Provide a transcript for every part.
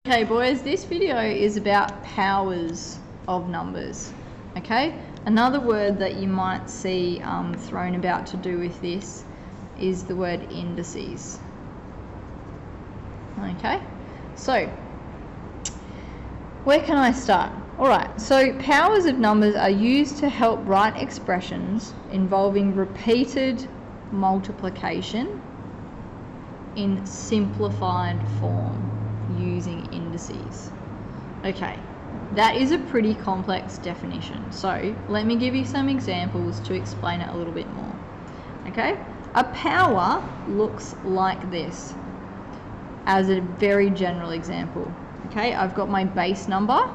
Okay boys, this video is about powers of numbers, okay? Another word that you might see thrown about to do with this is the word indices. Okay, so where can I start? Alright, so powers of numbers are used to help write expressions involving repeated multiplication in simplified form using indices. Okay, that is a pretty complex definition, so let me give you some examples to explain it a little bit more. Okay, a power looks like this as a very general example. Okay, I've got my base number,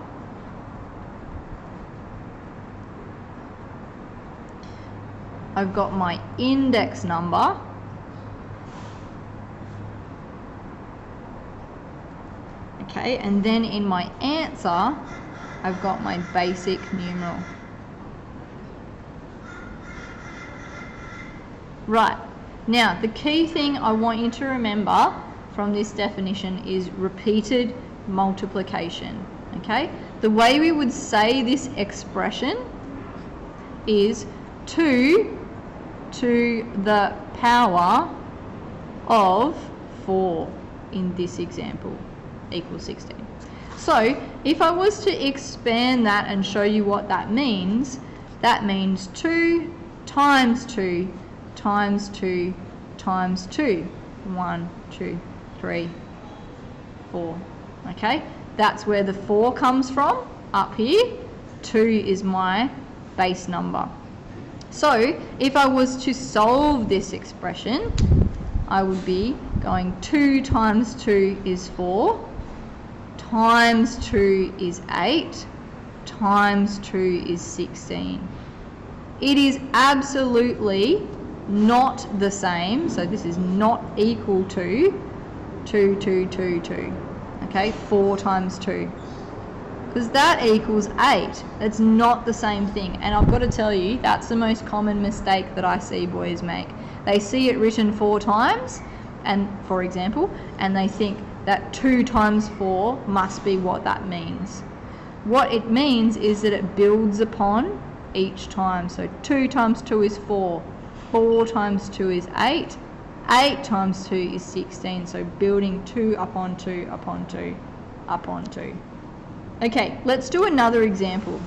I've got my index number, okay, and then in my answer, I've got my basic numeral. Right, now the key thing I want you to remember from this definition is repeated multiplication, okay? The way we would say this expression is 2 to the power of 4 in this example equals 16. So if I was to expand that and show you what that means 2 times 2 times 2 times 2. 1, 2, 3, 4. Okay, that's where the 4 comes from, up here. 2 is my base number. So if I was to solve this expression, I would be going 2 times 2 is 4, times 2 is 8, times 2 is 16. It is absolutely not the same, so this is not equal to 2, 2, 2, 2. Okay, 4 times 2. Because that equals 8. It's not the same thing. And I've got to tell you, that's the most common mistake that I see boys make. They see it written 4 times, and for example, and they think that 2 times 4 must be what that means. What it means is that it builds upon each time. So 2 times 2 is 4. 4 times 2 is 8. 8 times 2 is 16. So building 2 upon 2 upon 2 upon 2. Okay, let's do another example.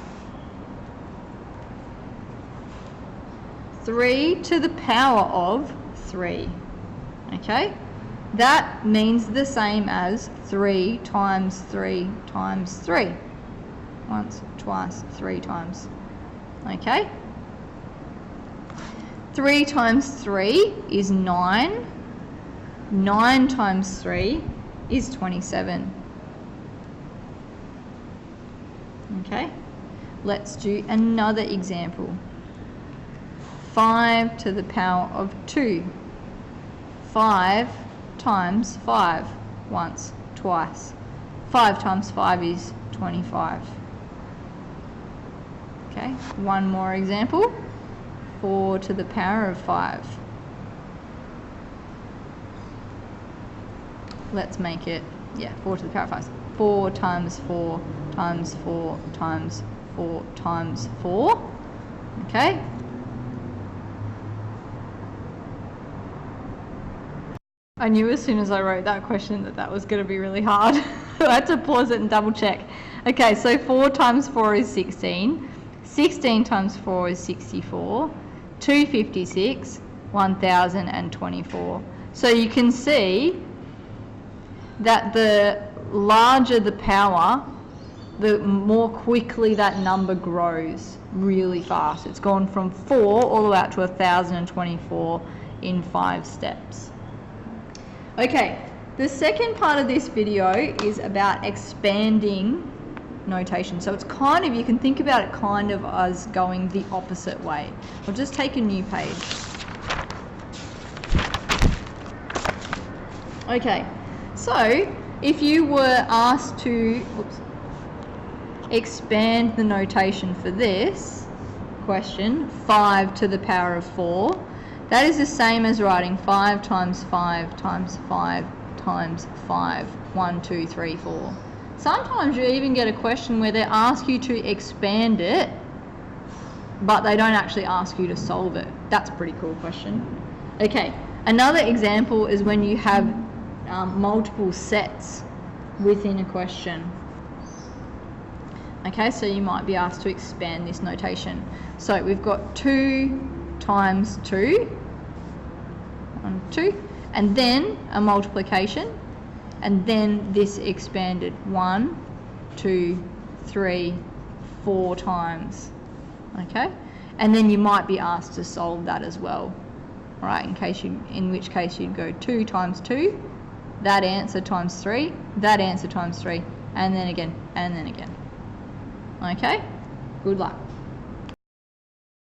3 to the power of 3. Okay, that means the same as 3 times 3 times 3. Once, twice, 3 times. Okay, 3 times 3 is 9. 9 times 3 is 27. Okay, let's do another example. 5 to the power of 2. 5 times 5. Once, twice. 5 times 5 is 25. Okay, one more example. 4 to the power of 5. Let's make it, 4 to the power of 5. 4 times 4 times 4 times 4 times 4. Okay. I knew as soon as I wrote that question that was going to be really hard. I had to pause it and double check. Okay, so 4 times 4 is 16. 16 times 4 is 64. 256, 1024. So you can see that the larger the power, the more quickly that number grows really fast. It's gone from 4 all the way up to 1024 in 5 steps. Okay, the second part of this video is about expanding notation. So it's kind of, you can think about it kind of as going the opposite way. I'll just take a new page. Okay, so if you were asked to expand the notation for this question, 5 to the power of 4, that is the same as writing 5 times 5 times 5 times 5. 1, 2, 3, 4. Sometimes you even get a question where they ask you to expand it, but they don't actually ask you to solve it. That's a pretty cool question. Okay, another example is when you have multiple sets within a question. Okay, so you might be asked to expand this notation. So we've got 2 times 2, 1, 2, and then a multiplication, and then this expanded 1, 2, 3, 4 times. Okay, and then you might be asked to solve that as well. All right, in which case you'd go 2 times 2, that answer times 3, that answer times 3, and then again, and then again. Okay, good luck.